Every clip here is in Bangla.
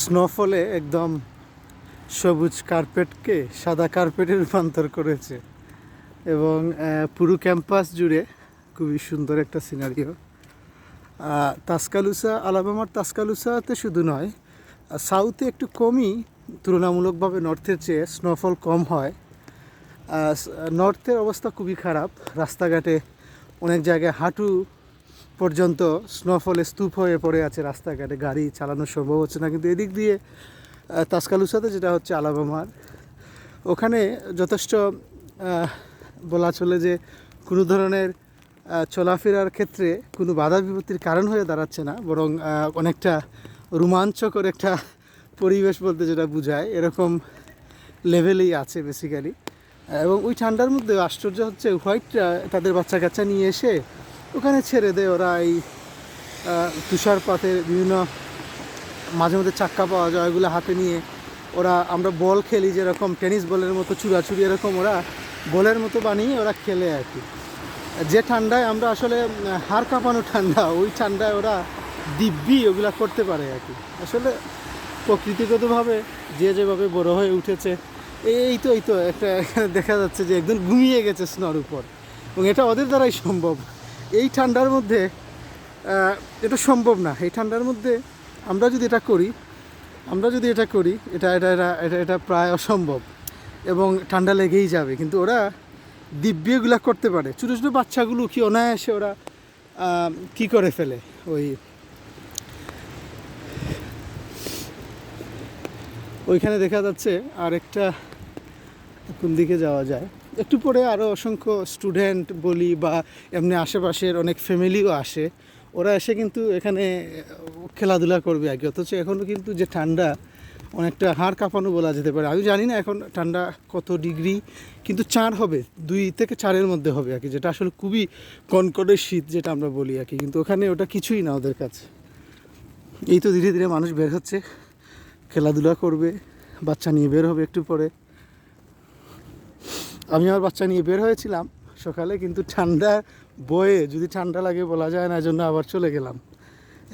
স্নোফলে একদম সবুজ কার্পেটকে সাদা কার্পেটে রূপান্তর করেছে এবং পুরো ক্যাম্পাস জুড়ে খুবই সুন্দর একটা সিনারিও। তাসকালুসা, আলাবামার তাসকালুসাতে শুধু নয়, সাউথে একটু কমই তুলনামূলকভাবে নর্থের চেয়ে স্নোফল কম হয়। নর্থের অবস্থা খুবই খারাপ, রাস্তাঘাটে অনেক জায়গায় হাঁটু পর্যন্ত স্নোফলে স্তূপ হয়ে পড়ে আছে, রাস্তাঘাটে গাড়ি চালানো সম্ভব হচ্ছে না। কিন্তু এদিক দিয়ে তাসকালুসাতে যেটা হচ্ছে আলাবামার, ওখানে যথেষ্ট বলা চলে যে কোনো ধরনের চলাফেরার ক্ষেত্রে কোনো বাধা বিপত্তির কারণ হয়ে দাঁড়াচ্ছে না, বরং অনেকটা রোমাঞ্চকর একটা পরিবেশ বলতে যেটা বোঝায় এরকম লেভেলেই আছে বেসিক্যালি। এবং ওই ঠান্ডার মধ্যে আশ্চর্য হচ্ছে হোয়াইটরা তাদের বাচ্চা কাচ্চা নিয়ে এসে ওখানে ছেড়ে দেয়। ওরা এই তুষারপাতের বিভিন্ন মাঝে মধ্যে চাক্কা পাওয়া যায়, ওইগুলো হাতে নিয়ে ওরা, আমরা বল খেলি যেরকম টেনিস বলের মতো চুরাচুরি, এরকম ওরা বলের মতো বানিয়ে ওরা খেলে আর কি। যে ঠান্ডায় আমরা আসলে হাড় কাঁপানো ঠান্ডা, ওই ঠান্ডায় ওরা দিব্যি ওগুলা করতে পারে আর কি। আসলে প্রকৃতিগতভাবে যে যেভাবে বড় হয়ে উঠেছে, এই তো একটা দেখা যাচ্ছে যে একদম ঘুমিয়ে গেছে স্নোর উপর, এবং এটা ওদের দ্বারাই সম্ভব। এই ঠান্ডার মধ্যে এটা সম্ভব না। এই ঠান্ডার মধ্যে আমরা যদি এটা করি এটা এটা এটা এটা এটা প্রায় অসম্ভব এবং ঠান্ডা লেগেই যাবে। কিন্তু ওরা দিব্যি এগুলা করতে পারে। ছোটো ছোটো বাচ্চাগুলো কি অনায়াসে ওরা কি করে ফেলে। ওইখানে দেখা যাচ্ছে আরেকটা, কোন দিকে যাওয়া যায়, একটু পরে আরও অসংখ্য স্টুডেন্ট বলি বা এমনি আশেপাশের অনেক ফ্যামিলিও আসে। ওরা এসে কিন্তু এখানে খেলাধুলা করবে আগে। অথচ এখনও কিন্তু যে ঠান্ডা, অনেকটা হাড় কাঁপানো বলা যেতে পারে। আমি জানি না এখন ঠান্ডা কত ডিগ্রি, কিন্তু 4 হবে, 2 থেকে 4-এর মধ্যে হবে আর কি, যেটা আসলে খুবই কনকনে শীত যেটা আমরা বলি আর কি। কিন্তু ওখানে ওটা কিছুই না ওদের কাছে। এই তো ধীরে ধীরে মানুষ বের হচ্ছে, খেলাধুলা করবে, বাচ্চা নিয়ে বের হবে একটু পরে। আমি আমার বাচ্চা নিয়ে বের হয়েছিলাম সকালে, কিন্তু ঠান্ডা বয়ে যদি ঠান্ডা লাগে বলা যায় না, জন্য আবার চলে গেলাম।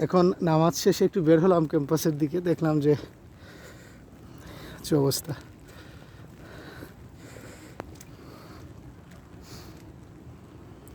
এখন নামাজ শেষে একটু বের হলাম ক্যাম্পাসের দিকে, দেখলাম যে অবস্থা।